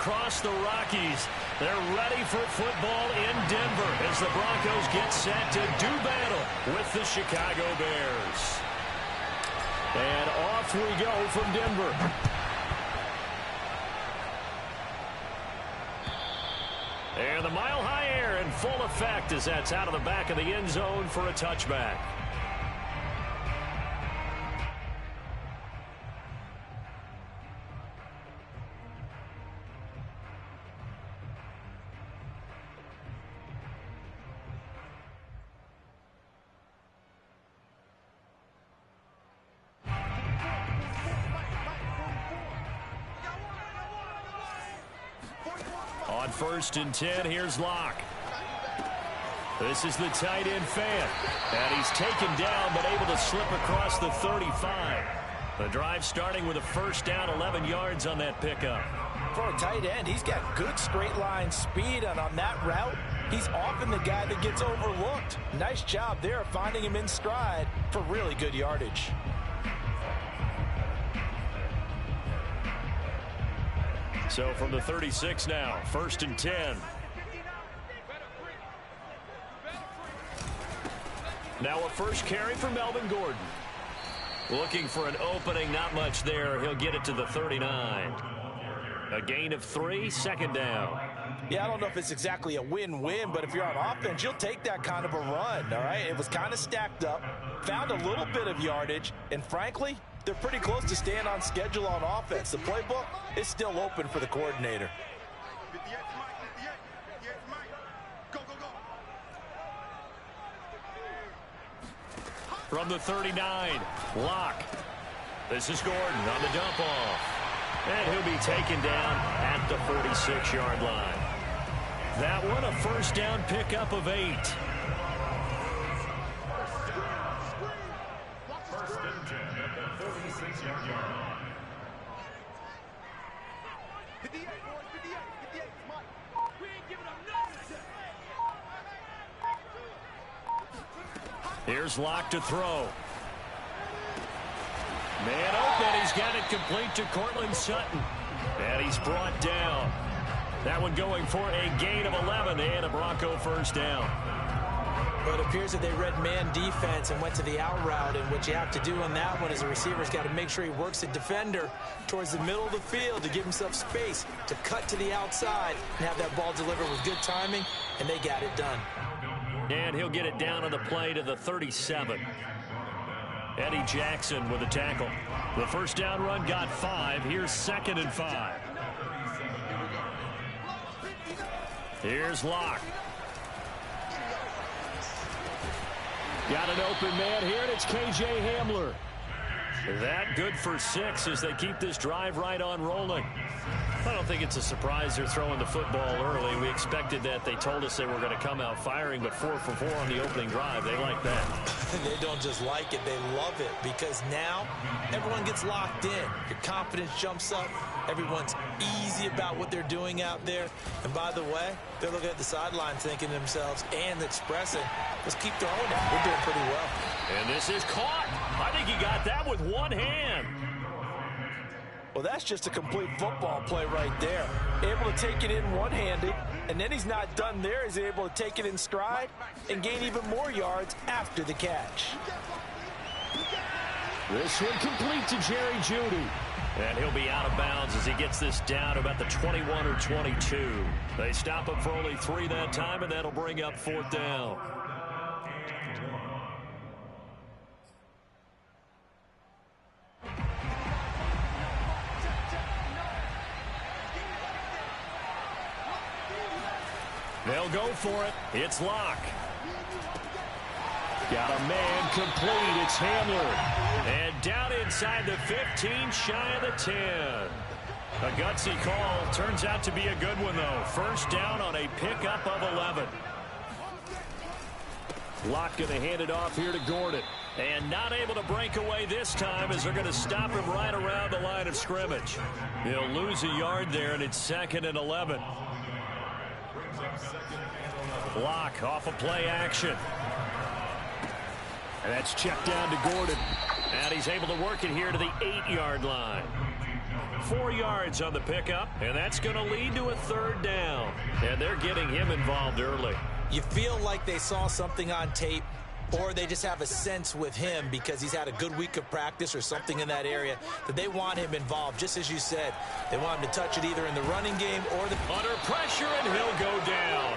across the Rockies. They're ready for football in Denver as the Broncos get set to do battle with the Chicago Bears. And off we go from Denver. And the mile-high air in full effect as that's out of the back of the end zone for a touchback. On 1st and 10, here's Locke. This is the tight end fan. And he's taken down but able to slip across the 35. The drive starting with a first down, 11 yards on that pickup. For a tight end, he's got good straight line speed, and on that route, he's often the guy that gets overlooked. Nice job there of finding him in stride for really good yardage. So from the 36 now, 1st and 10. Now a first carry for Melvin Gordon. Looking for an opening, not much there. He'll get it to the 39. A gain of 3, 2nd down. Yeah, I don't know if it's exactly a win-win, but if you're on offense, you'll take that kind of a run, all right? It was kind of stacked up, found a little bit of yardage, and frankly, they're pretty close to staying on schedule on offense. The playbook is still open for the coordinator. From the 39, Locke. This is Gordon on the dump off. And he'll be taken down at the 46-yard line. That one, a first down pickup of 8. Here's Locke to throw. Man open, he's got it complete to Cortland Sutton. And he's brought down. That one going for a gain of 11 and a Bronco first down. Well, it appears that they read man defense and went to the out route, and what you have to do on that one is the receiver's got to make sure he works the defender towards the middle of the field to give himself space to cut to the outside and have that ball delivered with good timing, and they got it done. And he'll get it down on the play to the 37. Eddie Jackson with a tackle. The first down run got 5. Here's 2nd and 5. Here's Locke. Got an open man here, and it's K.J. Hamler. That good for 6 as they keep this drive right on rolling. I don't think it's a surprise they're throwing the football early. We expected that. They told us they were going to come out firing, but 4 for 4 on the opening drive. They like that. They don't just like it, they love it, because now everyone gets locked in. Your confidence jumps up. Everyone's easy about what they're doing out there. And by the way, they're looking at the sideline thinking to themselves and expressing, let's keep throwing it. We're doing pretty well. And this is caught. I think he got that with one hand. Well, that's just a complete football play right there. Able to take it in one-handed, and then he's not done there. He's able to take it in stride and gain even more yards after the catch. This one complete to Jerry Jeudy. And he'll be out of bounds as he gets this down to about the 21 or 22. They stop him for only 3 that time, and that'll bring up 4th down. They'll go for it. It's Locke. Got a man complete. It's Hamler. And down inside the 15, shy of the 10. A gutsy call. Turns out to be a good one, though. First down on a pickup of 11. Locke going to hand it off here to Gordon. And not able to break away this time as they're going to stop him right around the line of scrimmage. He'll lose a yard there, and it's 2nd and 11. Locke off of play action. And that's checked down to Gordon. And he's able to work it here to the 8-yard line. 4 yards on the pickup, and that's going to lead to a 3rd down. And they're getting him involved early. You feel like they saw something on tape, or they just have a sense with him because he's had a good week of practice or something in that area that they want him involved. Just as you said, they want him to touch it either in the running game or the... Under pressure, and he'll go down.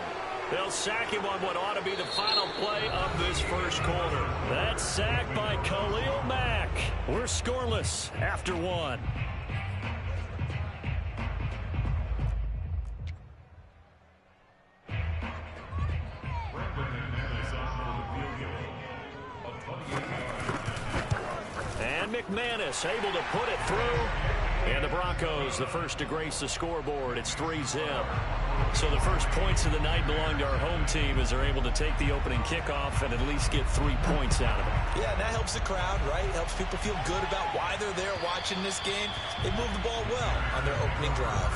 They'll sack him on what ought to be the final play of this first quarter. That's sacked by Khalil Mack. We're scoreless after 1. And McManus able to put it through. And the Broncos, the first to grace the scoreboard. It's 3-zip. So the first points of the night belong to our home team as they're able to take the opening kickoff and at least get 3 points out of it. Yeah, and that helps the crowd, right? Helps people feel good about why they're there watching this game. They move the ball well on their opening drive.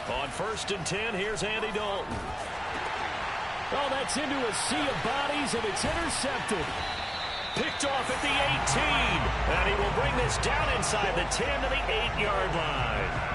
On 1st and 10, here's Andy Dalton. Oh, that's into a sea of bodies, and it's intercepted. Picked off at the 18. And he will bring this down inside the 10 to the 8-yard line.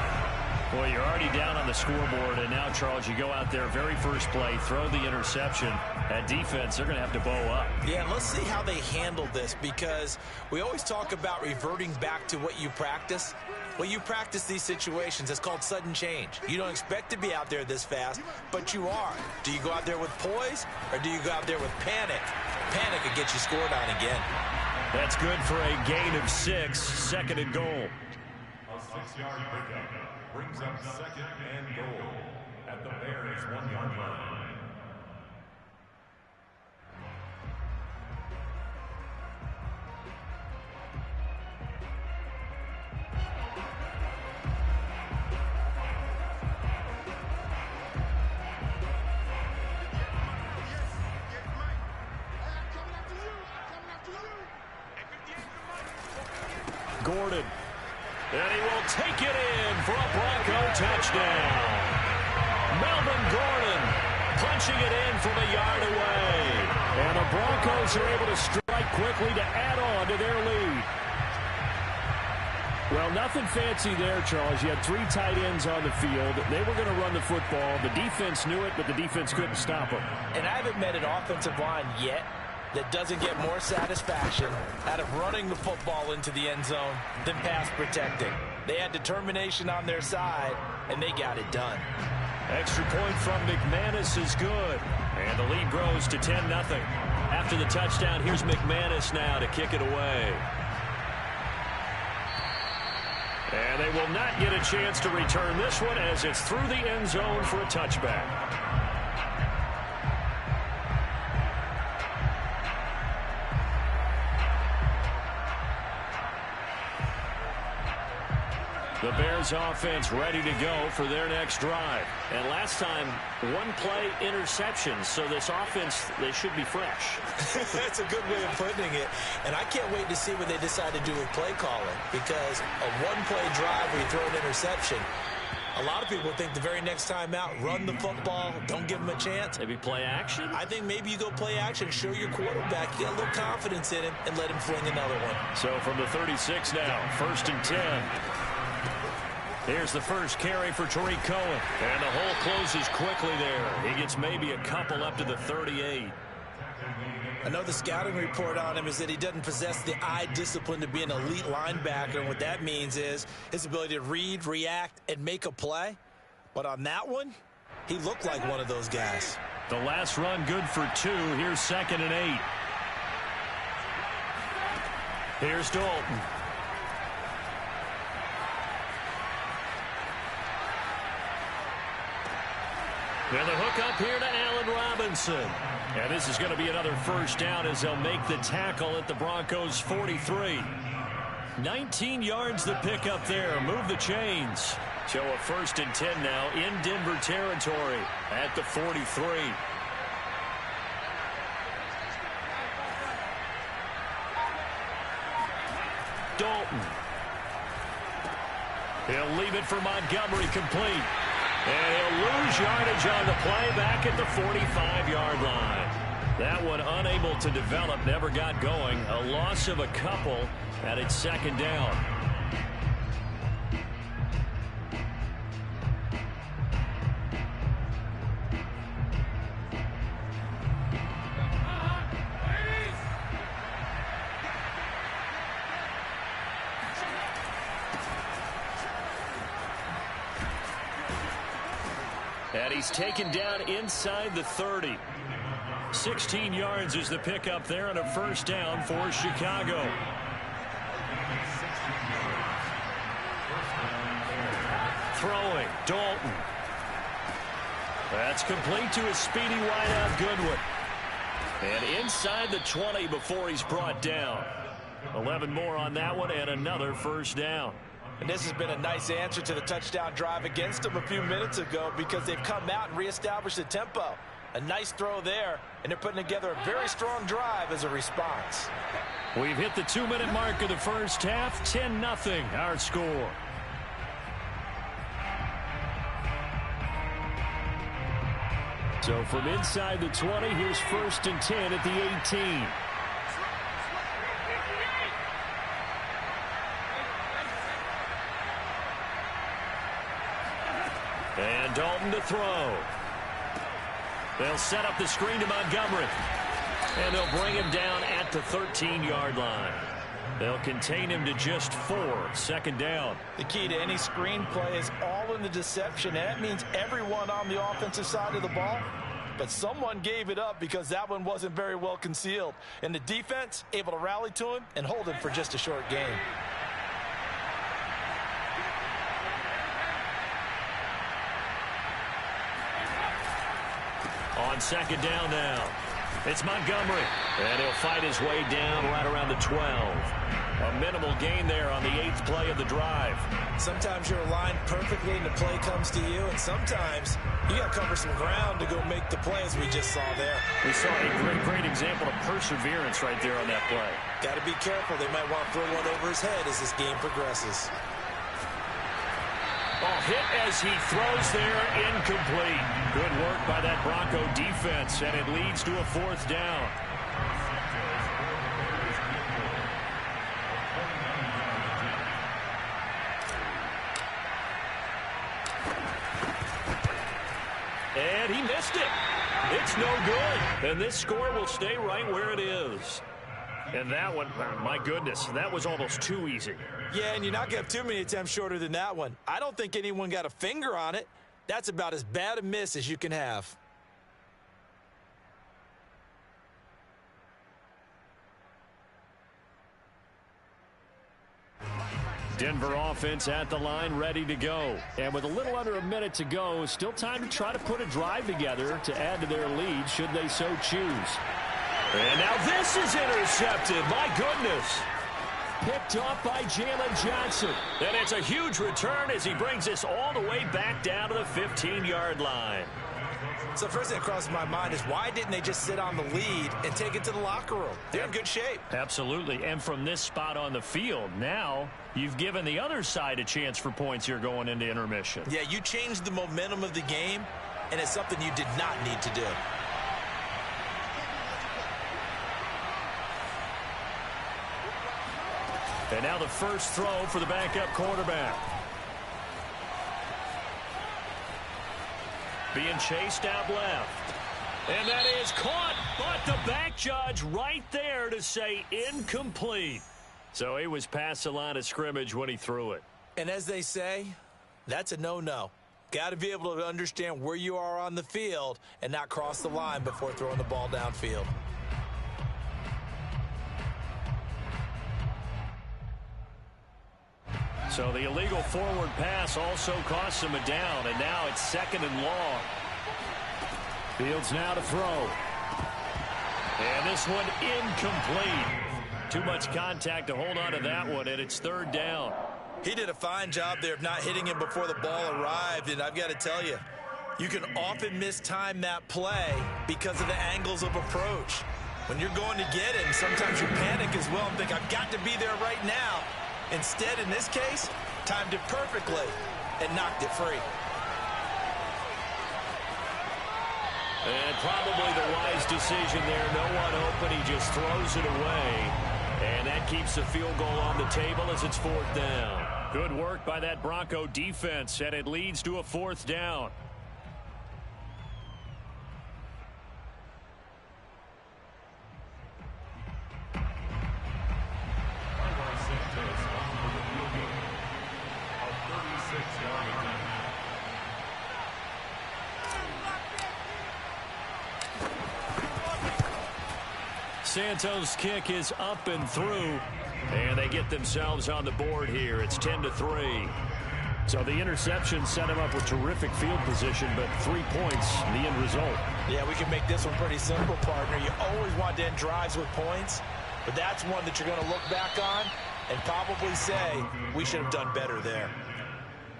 Boy, you're already down on the scoreboard, and now, Charles, you go out there, very first play, throw the interception. At defense, they're going to have to bow up. Yeah, let's see how they handle this, because we always talk about reverting back to what you practice. Well, you practice these situations. It's called sudden change. You don't expect to be out there this fast, but you are. Do you go out there with poise, or do you go out there with panic? Panic could get you scored on again. That's good for a gain of 6, 2nd and goal. A 6-yard pickup brings up 2nd and goal at the Bears' 1-yard line. Gordon. And he will take it in for a Bronco touchdown. Melvin Gordon punching it in from a yard away. And the Broncos are able to strike quickly to add on to their lead. Well, nothing fancy there, Charles. You had 3 tight ends on the field. They were going to run the football. The defense knew it, but the defense couldn't stop them. And I haven't met an offensive line yet that doesn't get more satisfaction out of running the football into the end zone than pass protecting. They had determination on their side, and they got it done. Extra point from McManus is good. And the lead grows to 10-0. After the touchdown, here's McManus now to kick it away. And they will not get a chance to return this one as it's through the end zone for a touchback. The Bears offense ready to go for their next drive. And last time, 1-play interception. So this offense, they should be fresh. That's a good way of putting it. And I can't wait to see what they decide to do with play calling. Because a 1-play drive where you throw an interception, a lot of people think the very next time out, run the football, don't give them a chance. Maybe play action? I think maybe you go play action, show your quarterback, you got a little confidence in him, and let him fling another one. So from the 36 now, 1st and 10. Here's the first carry for Tariq Cohen. And the hole closes quickly there. He gets maybe a couple up to the 38. I know the scouting report on him is that he doesn't possess the eye discipline to be an elite linebacker. And what that means is his ability to read, react, and make a play. But on that one, he looked like one of those guys. The last run good for 2. Here's 2nd and 8. Here's Dalton. Now the hook up here to Allen Robinson. And this is going to be another first down as they'll make the tackle at the Broncos' 43. 19 yards the pick up there. Move the chains. So a 1st and 10 now in Denver territory at the 43. Dalton. He'll leave it for Montgomery complete. And he'll lose yardage on the play back at the 45-yard line. That one unable to develop, never got going. A loss of a couple, and it's second down. And he's taken down inside the 30. 16 yards is the pickup there and a first down for Chicago. Throwing, Dalton. That's complete to his speedy wideout Goodwin. And inside the 20 before he's brought down. 11 more on that one and another first down. And this has been a nice answer to the touchdown drive against them a few minutes ago because they've come out and reestablished the tempo. A nice throw there, and they're putting together a very strong drive as a response. We've hit the 2-minute mark of the first half. 10-0 our score. So from inside the 20, here's 1st and 10 at the 18. And Dalton to throw. They'll set up the screen to Montgomery. And they'll bring him down at the 13-yard line. They'll contain him to just 4. Second down. The key to any screen play is all in the deception. And that means everyone on the offensive side of the ball. But someone gave it up because that one wasn't very well concealed. And the defense able to rally to him and hold him for just a short gain. On second down now, it's Montgomery. And he'll fight his way down right around the 12. A minimal gain there on the 8th play of the drive. Sometimes you're aligned perfectly and the play comes to you, and sometimes you got to cover some ground to go make the play, as we just saw there. We saw a great example of perseverance right there on that play. Got to be careful. They might want to throw one over his head as this game progresses. Ball hit as he throws there, incomplete. Good work by that Bronco defense, and it leads to a 4th down. And he missed it. It's no good. And this score will stay right where it is. And that one, my goodness, that was almost too easy. Yeah, and you're not going to have too many attempts shorter than that one. I don't think anyone got a finger on it. That's about as bad a miss as you can have. Denver offense at the line, ready to go. And with a little under a minute to go, still time to try to put a drive together to add to their lead should they so choose. And now this is intercepted. My goodness. Picked off by Jalen Johnson. And it's a huge return as he brings us all the way back down to the 15-yard line. So first thing that crosses my mind is why didn't they just sit on the lead and take it to the locker room? They're in good shape. Absolutely. And from this spot on the field, now you've given the other side a chance for points here going into intermission. Yeah, you changed the momentum of the game, and it's something you did not need to do. And now the first throw for the backup quarterback. Being chased out left. And that is caught, but the back judge right there to say incomplete. So he was past the line of scrimmage when he threw it. And as they say, that's a no-no. Got to be able to understand where you are on the field and not cross the line before throwing the ball downfield. So the illegal forward pass also costs him a down, and now it's 2nd and long. Fields now to throw. And this one incomplete. Too much contact to hold on to that one, and it's 3rd down. He did a fine job there of not hitting him before the ball arrived, and I've got to tell you, you can often mistime that play because of the angles of approach. When you're going to get him, sometimes you panic as well and think, I've got to be there right now. Instead, in this case, timed it perfectly and knocked it free. And probably the wise decision there. No one open. He just throws it away. And that keeps the field goal on the table as it's 4th down. Good work by that Bronco defense, and it leads to a 4th down. Santos' kick is up and through, and they get themselves on the board here. It's 10-3. So the interception set him up with terrific field position, but 3 points, the end result. Yeah, we can make this one pretty simple, partner. You always want to end drives with points, but that's one that you're going to look back on and probably say, we should have done better there.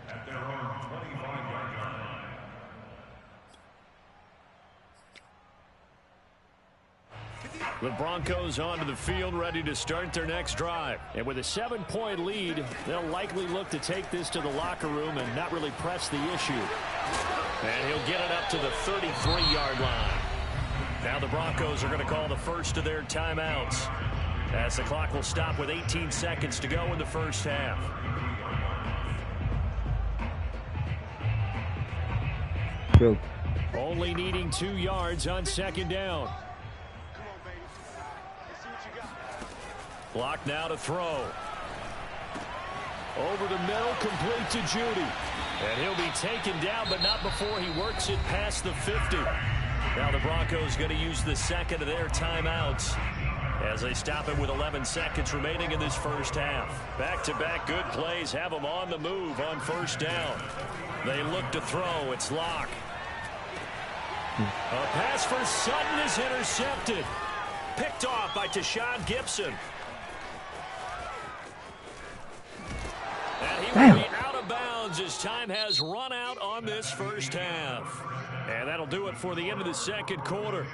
At their own 25-yard line. The Broncos onto the field, ready to start their next drive. And with a 7-point lead, they'll likely look to take this to the locker room and not really press the issue. And he'll get it up to the 33-yard line. Now the Broncos are going to call the first of their timeouts, as the clock will stop with 18 seconds to go in the first half. Good. Only needing 2 yards on 2nd down. Clock now to throw. Over the middle, complete to Judy. And he'll be taken down, but not before he works it past the 50. Now the Broncos going to use the second of their timeouts as they stop him with 11 seconds remaining in this first half. Back-to-back good plays have them on the move on 1st down. They look to throw. It's Locke. A pass for Sutton is intercepted. Picked off by Tashawn Gibson. And he will be out of bounds as time has run out on this first half. And that'll do it for the end of the 2nd quarter.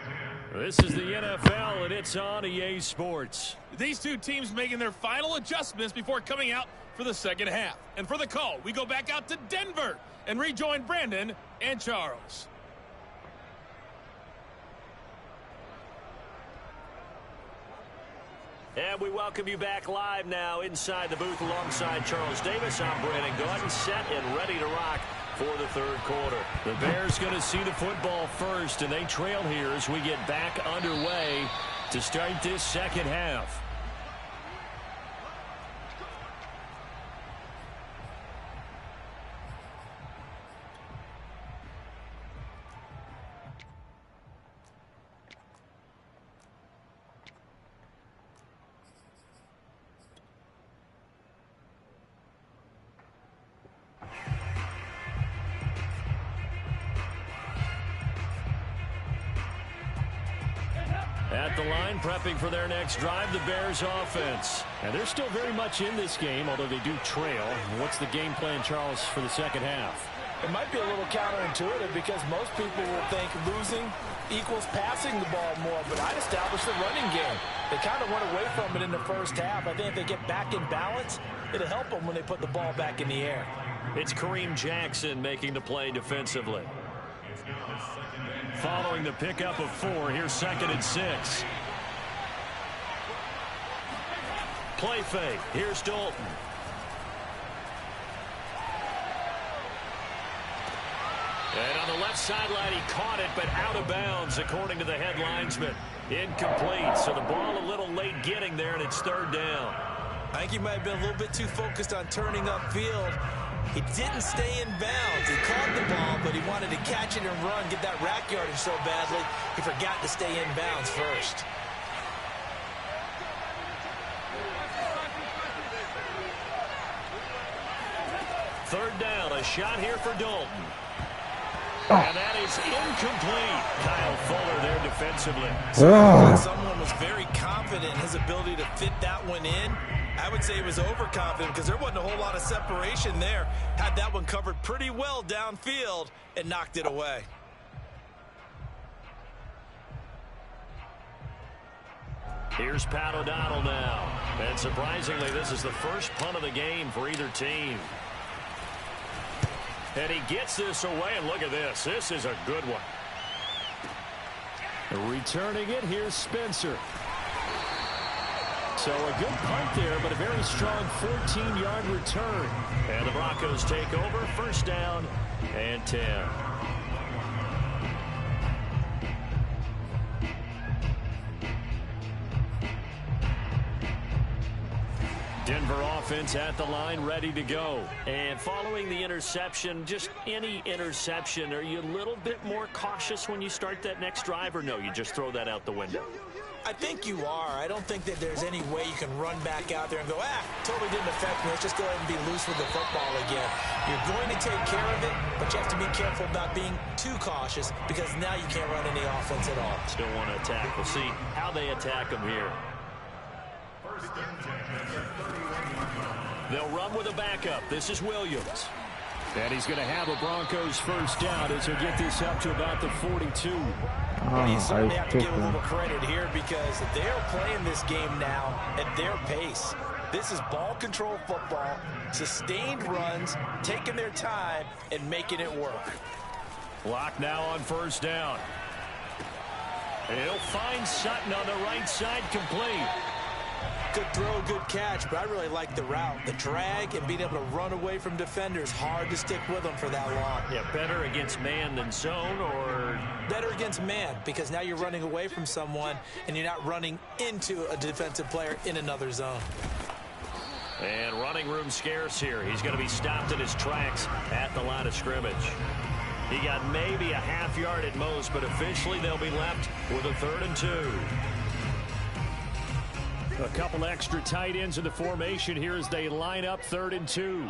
This is the NFL, and it's on EA Sports. These two teams making their final adjustments before coming out for the 2nd half. And for the call, we go back out to Denver and rejoin Brandon and Charles. And we welcome you back live now inside the booth alongside Charles Davis. I'm Brandon Gaudin, set and ready to rock for the 3rd quarter. The Bears going to see the football first, and they trail here as we get back underway to start this 2nd half. At the line, prepping for their next drive, the Bears offense. And they're still very much in this game, although they do trail. What's the game plan, Charles, for the 2nd half? It might be a little counterintuitive because most people will think losing equals passing the ball more, but I'd establish the running game. They kind of went away from it in the first half. I think if they get back in balance, it'll help them when they put the ball back in the air. It's Kareem Jackson making the play defensively. Following the pickup of 4, here's 2nd and 6. Play fake. Here's Dalton. And on the left sideline, he caught it, but out of bounds, according to the head linesman. Incomplete, so the ball a little late getting there, and it's 3rd down. I think he might have been a little bit too focused on turning upfield. He didn't stay in bounds. He caught the ball, but he wanted to catch it and run, get that rack yardage so badly, he forgot to stay in bounds first. Third down, a shot here for Dalton. And that is incomplete. Kyle Fuller there defensively. Someone was very confident in his ability to fit that one in. I would say he was overconfident because there wasn't a whole lot of separation there. Had that one covered pretty well downfield and knocked it away. Here's Pat O'Donnell now. And surprisingly, this is the first punt of the game for either team. And he gets this away, and look at this. This is a good one. Returning it, here's Spencer. So a good punt there, but a very strong 14-yard return. And the Broncos take over, first down and 10. Denver offense at the line, ready to go. And following the interception, just any interception, are you a little bit more cautious when you start that next drive, or no, you just throw that out the window? I think you are. I don't think that there's any way you can run back out there and go, totally didn't affect me. Let's just go ahead and be loose with the football again. You're going to take care of it, but you have to be careful about being too cautious because now you can't run any offense at all. Still want to attack. We'll see how they attack them here. They'll run with a backup. This is Williams. And he's going to have a Broncos first down as he'll get this up to about the 42. Well, you certainly have to give a little credit here because they're playing this game now at their pace. This is ball control football, sustained runs, taking their time, and making it work. Lock now on first down. He'll find Sutton on the right side, complete. Good throw, good catch, but I really like the route. The drag and being able to run away from defenders, hard to stick with them for that long. Yeah, better against man than zone, or? Better against man, because now you're running away from someone and you're not running into a defensive player in another zone. And running room scarce here. He's going to be stopped in his tracks at the line of scrimmage. He got maybe a half yard at most, but officially they'll be left with a 3rd and 2. A couple extra tight ends in the formation here as they line up 3rd and 2.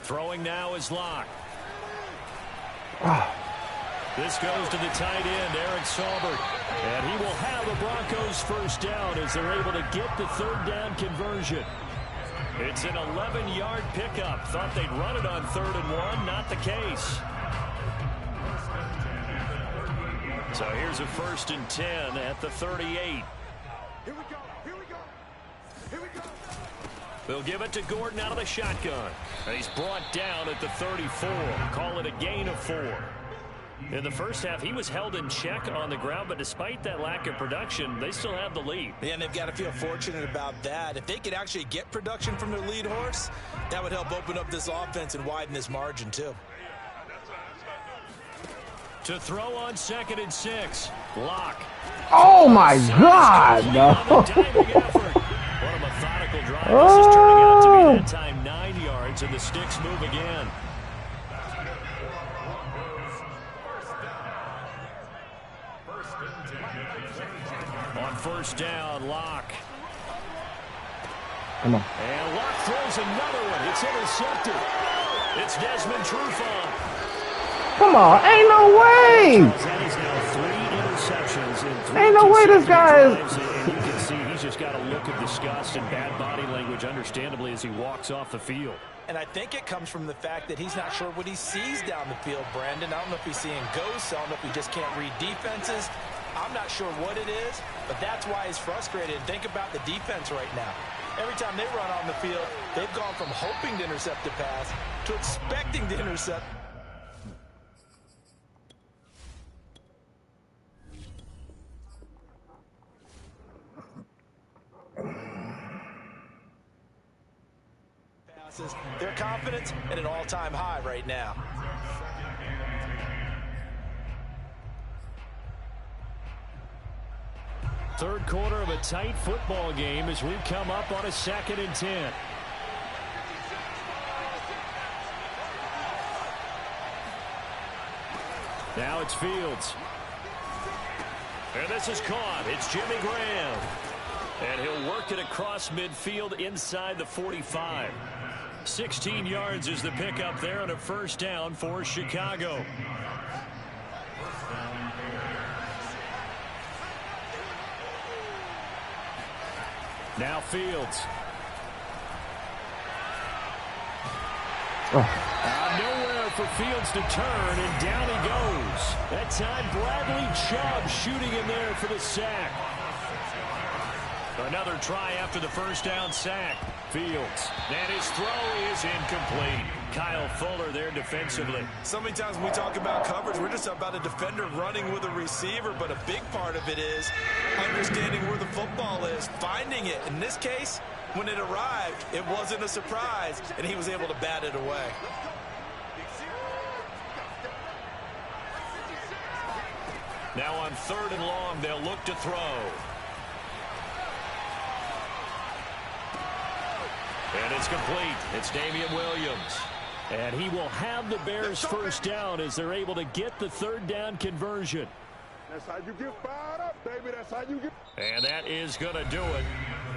Throwing now is Locke. This goes to the tight end, Eric Saubert. And he will have the Broncos first down as they're able to get the 3rd down conversion. It's an 11-yard pickup. Thought they'd run it on 3rd and 1. Not the case. So here's a 1st and 10 at the 38. Here we go. Here we go. Here we go. They'll give it to Gordon out of the shotgun. And he's brought down at the 34. Call it a gain of 4. In the first half, he was held in check on the ground, but despite that lack of production, they still have the lead. Yeah, and they've got to feel fortunate about that. If they could actually get production from their lead horse, that would help open up this offense and widen this margin, too. To throw on 2nd and 6. Locke. Oh, my God. No. What a methodical drive. This is turning out to be that time 9 yards, and the sticks move again. On first down, Locke. Come on. And Locke throws another one. It's intercepted. It's Desmond Trufant. Come on. Ain't no way. That is now 3 interceptions in 3 Ain't no way this guy is. And you can see he's just got a look of disgust and bad body language, understandably, as he walks off the field. And I think it comes from the fact that he's not sure what he sees down the field, Brandon. I don't know if he's seeing ghosts. I don't know if he just can't read defenses. I'm not sure what it is, but that's why he's frustrated. Think about the defense right now. Every time they run on the field, they've gone from hoping to intercept a pass to expecting to intercept. Passes. Their confidence at an all-time high right now. Third quarter of a tight football game as we come up on a 2nd and 10. Now it's Fields. And this is caught. It's Jimmy Graham. And he'll work it across midfield inside the 45. 16 yards is the pickup there on a first down for Chicago. Now Fields. Nowhere for Fields to turn, and down he goes. That time, Bradley Chubb shooting in there for the sack. Another try after the first down sack. Fields. And his throw is incomplete. Kyle Fuller there defensively. So many times when we talk about coverage, we're just about a defender running with a receiver, but a big part of it is understanding where the football is, finding it. In this case, when it arrived, it wasn't a surprise, and he was able to bat it away. Now on 3rd and long, they'll look to throw. And it's complete. It's Damian Williams. And he will have the Bears first down as they're able to get the 3rd down conversion. That's how you get fired up, baby. That's how you get. And that is going to do it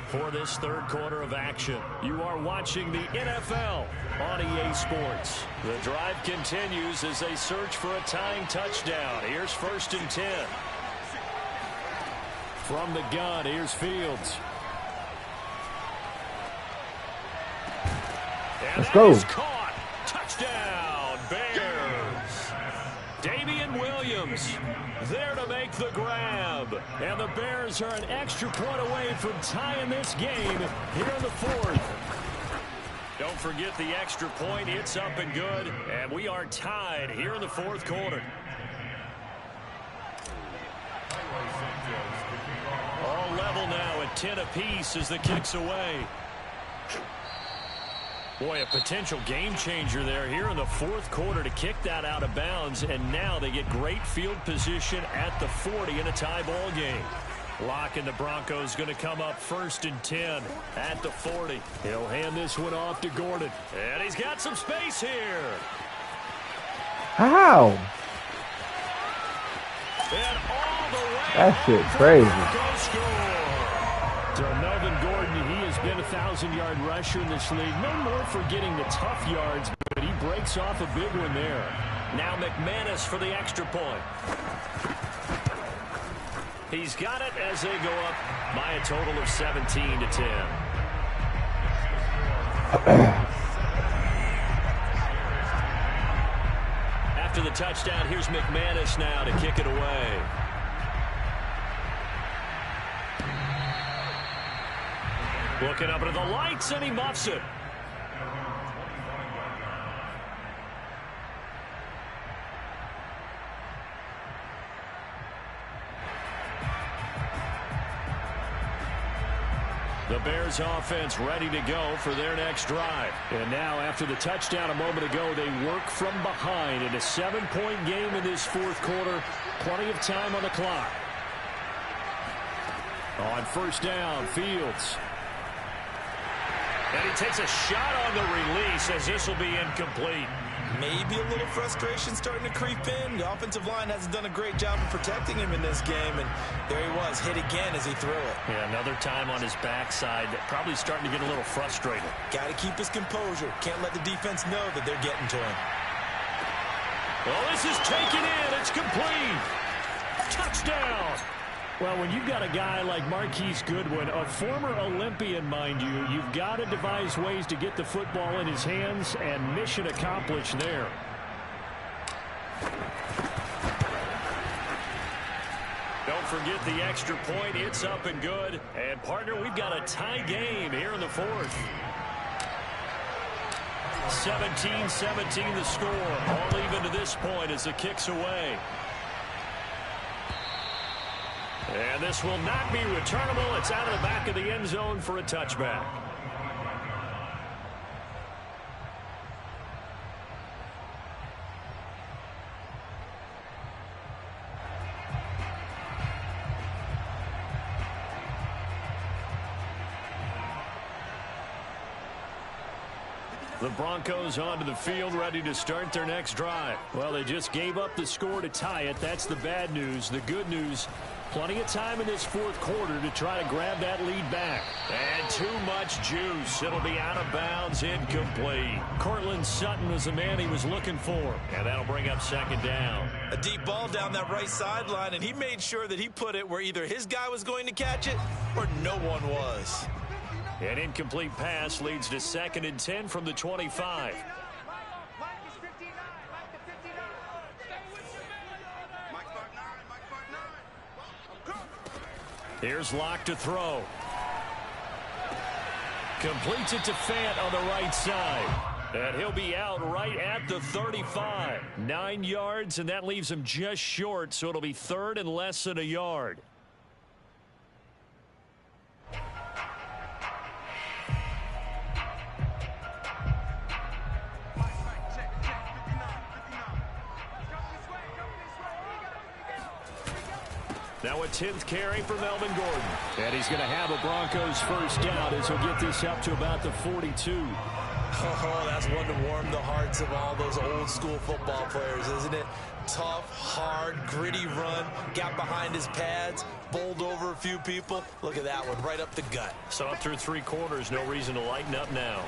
for this 3rd quarter of action. You are watching the NFL on EA Sports. The drive continues as they search for a tying touchdown. Here's 1st and 10. From the gun, here's Fields. And let's go. Caught. Touchdown, Bears. Damian Williams there to make the grab. And the Bears are an extra point away from tying this game here in the 4th. Don't forget the extra point. It's up and good. And we are tied here in the 4th quarter. All level now at 10 apiece as the kick's away. Boy, a potential game changer there here in the 4th quarter to kick that out of bounds, and now they get great field position at the 40 in a tie ball game. Lock and the Broncos going to come up 1st and 10 at the 40. He'll hand this one off to Gordon, and he's got some space here. How? And all the way That shit crazy. To Melvin Gordon, he has been a 1,000-yard rusher in this league. No more for getting the tough yards, but he breaks off a big one there. Now McManus for the extra point. He's got it as they go up by a total of 17 to 10. After the touchdown, here's McManus now to kick it away. Looking up into the lights, and he muffs it. The Bears offense ready to go for their next drive. And now after the touchdown a moment ago, they work from behind in a 7-point game in this 4th quarter. Plenty of time on the clock. On 1st down, Fields. And he takes a shot on the release as this will be incomplete. Maybe a little frustration starting to creep in. The offensive line hasn't done a great job of protecting him in this game, and there he was, hit again as he threw it. Yeah, another time on his backside, probably starting to get a little frustrated. Got to keep his composure. Can't let the defense know that they're getting to him. Well, this is taken in. It's complete. Touchdown. Well, when you've got a guy like Marquise Goodwin, a former Olympian, mind you, you've got to devise ways to get the football in his hands, and mission accomplished there. Don't forget the extra point. It's up and good. And, partner, we've got a tie game here in the 4th. 17-17 the score. All even to this point as the kick's away. And this will not be returnable. It's out of the back of the end zone for a touchback. The Broncos onto the field, ready to start their next drive. Well, they just gave up the score to tie it. That's the bad news. The good news, plenty of time in this 4th quarter to try to grab that lead back. And too much juice. It'll be out of bounds, incomplete. Cortland Sutton was the man he was looking for. And that'll bring up 2nd down. A deep ball down that right sideline, and he made sure that he put it where either his guy was going to catch it or no one was. An incomplete pass leads to 2nd and 10 from the 25. Here's Locke to throw. Completes it to Fant on the right side. And he'll be out right at the 35. 9 yards, and that leaves him just short, so it'll be third and less than a yard. Now a 10th carry for Melvin Gordon. And he's going to have a Broncos first down as he'll get this up to about the 42. Oh, that's one to warm the hearts of all those old school football players, isn't it? Tough, hard, gritty run, got behind his pads, bowled over a few people. Look at that one, right up the gut. So up through 3 quarters, no reason to lighten up now.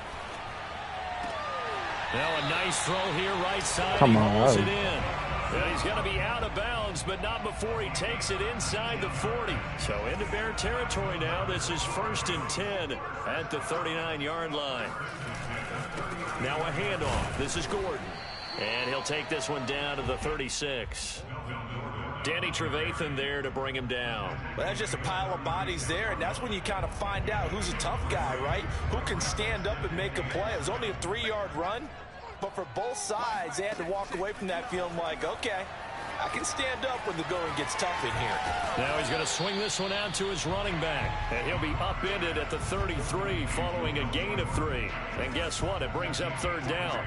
Now a nice throw here, right side. Come he on, hauls it in. And he's going to be out of bounds, but not before he takes it inside the 40. So into Bear territory now. This is 1st and 10 at the 39-yard line. Now a handoff. This is Gordon. And he'll take this one down to the 36. Danny Trevathan there to bring him down. Well, that's just a pile of bodies there, and that's when you kind of find out who's a tough guy, right? Who can stand up and make a play. It was only a 3-yard run, but for both sides, they had to walk away from that feeling like, okay, I can stand up when the going gets tough in here. Now he's going to swing this one out to his running back. And he'll be upended at the 33 following a gain of 3. And guess what? It brings up 3rd down.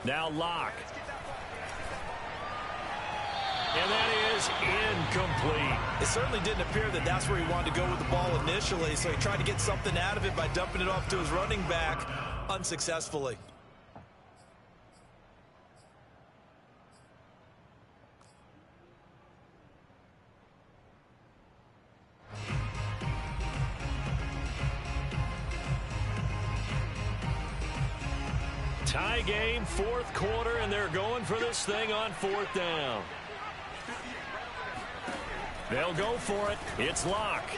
Now Locke. And that is incomplete. It certainly didn't appear that that's where he wanted to go with the ball initially, so he tried to get something out of it by dumping it off to his running back unsuccessfully. Tie game, 4th quarter, and they're going for this thing on 4th down. They'll go for it. It's Locke.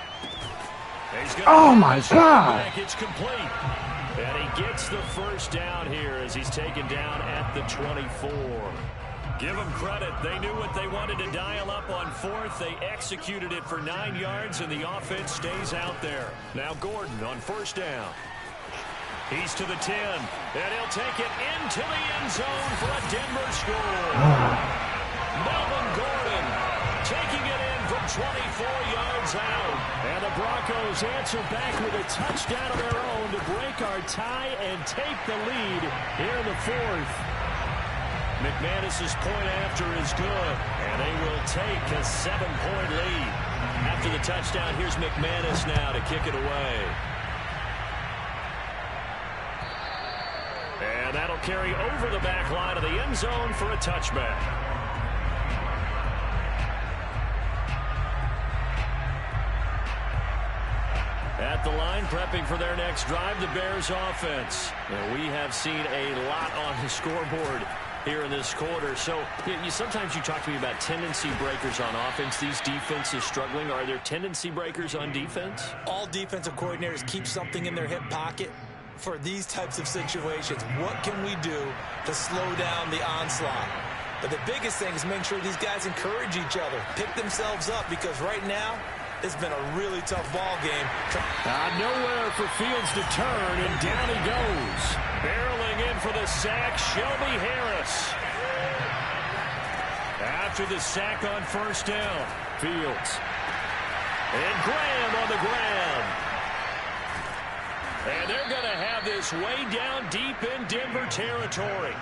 Oh, my God. It's complete. And he gets the first down here as he's taken down at the 24. Give them credit. They knew what they wanted to dial up on 4th. They executed it for 9 yards, and the offense stays out there. Now Gordon on 1st down. He's to the 10, and he'll take it into the end zone for a Denver score. Melvin Gordon taking it in from 24 yards out. And the Broncos answer back with a touchdown of their own to break our tie and take the lead here in the 4th. McManus's point after is good, and they will take a 7-point lead. After the touchdown, here's McManus now to kick it away. And that'll carry over the back line of the end zone for a touchback. At the line, prepping for their next drive, the Bears offense. And we have seen a lot on the scoreboard here in this quarter. So sometimes you talk to me about tendency breakers on offense. These defenses struggling. Are there tendency breakers on defense? All defensive coordinators keep something in their hip pocket for these types of situations. What can we do to slow down the onslaught? But the biggest thing is make sure these guys encourage each other, pick themselves up, because right now it's been a really tough ball game. Nowhere for Fields to turn, and down he goes. Barreling in for the sack, Shelby Harris. After the sack on 1st down, Fields. And Graham on the ground. And they're going to have this way down deep in Denver territory.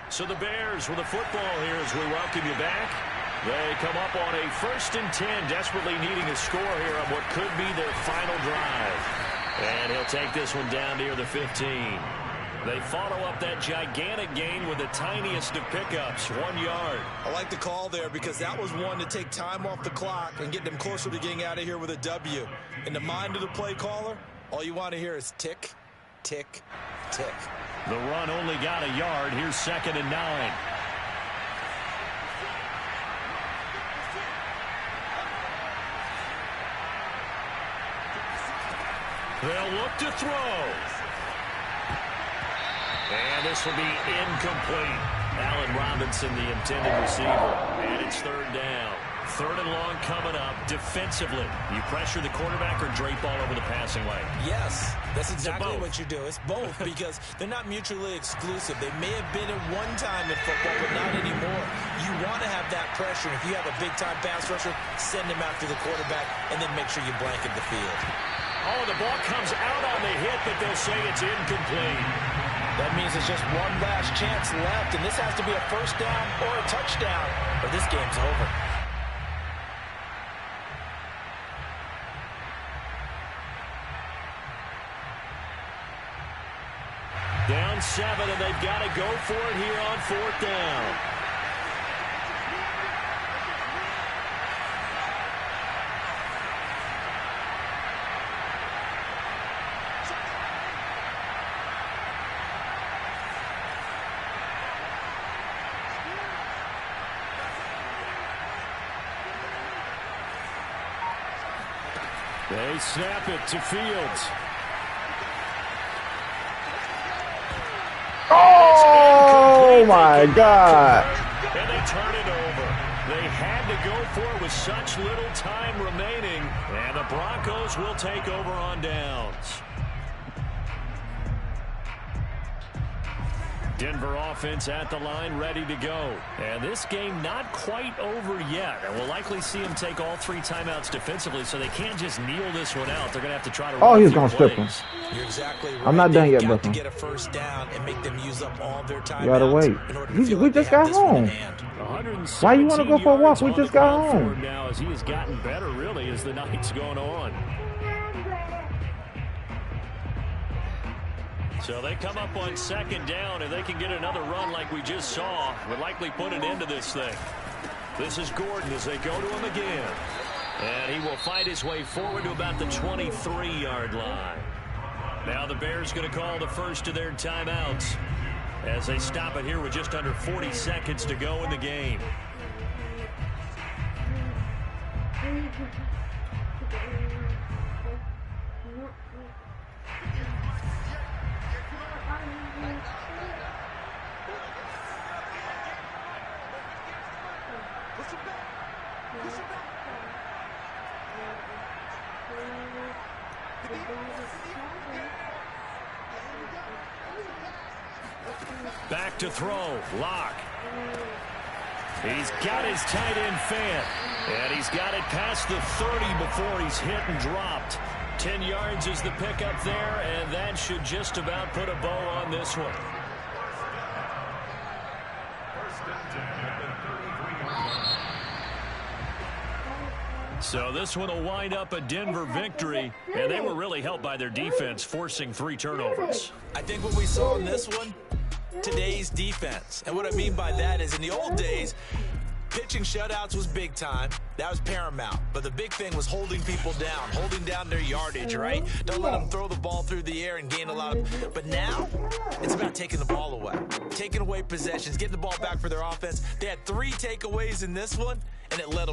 So the Bears with the football here as we welcome you back. They come up on a 1st and 10, desperately needing a score here on what could be their final drive. And he'll take this one down near the 15. They follow up that gigantic gain with the tiniest of pickups, 1 yard. I like the call there because that was one to take time off the clock and get them closer to getting out of here with a W. In the mind of the play caller, all you want to hear is tick, tick, tick. The run only got a yard. Here's 2nd and 9. They'll look to throw. And this will be incomplete. Allen Robinson, the intended receiver. And it's 3rd down. 3rd and long coming up. Defensively, you pressure the quarterback or drape all over the passing lane? Yes, that's exactly what you do. It's both because they're not mutually exclusive. They may have been at one time in football, but not anymore. You want to have that pressure. If you have a big-time pass rusher, send him after the quarterback, and then make sure you blanket the field. Oh, the ball comes out on the hit, but they'll say it's incomplete. That means it's just one last chance left, and this has to be a 1st down or a touchdown, or this game's over. Down 7, and they've got to go for it here on 4th down. They snap it to Fields. Oh, my God. And they turn it over. They had to go for it with such little time remaining. And the Broncos will take over on downs. Denver offense at the line, ready to go. And this game not quite over yet. And we'll likely see them take all 3 timeouts defensively, so they can't just kneel this one out. They're going to have to try to run. He's going to strip him. You're exactly right. I'm not done yet, They've got Brooklyn. to get a 1st down and make them use up all their timeouts. You gotta wait. We just got home. Why you want to go for a walk? We just got home. Now, as he has gotten better, really, as the night's going on. So they come up on 2nd down, and they can get another run like we just saw. Would likely put an end to this thing. This is Gordon as they go to him again. And he will fight his way forward to about the 23-yard line. Now the Bears going to call the first of their timeouts as they stop it here with just under 40 seconds to go in the game. Back to throw. Lock. He's got his tight end fan. And he's got it past the 30 before he's hit and dropped. 10 yards is the pickup there, and that should just about put a bow on this one. So this one will wind up a Denver victory, and they were really helped by their defense, forcing 3 turnovers. I think what we saw in this one, today's defense. And what I mean by that is in the old days, pitching shutouts was big time. That was paramount. But the big thing was holding people down, holding down their yardage, right? Don't let them throw the ball through the air and gain a lot of... But now, it's about taking the ball away. Taking away possessions, getting the ball back for their offense. They had 3 takeaways in this one, and it led them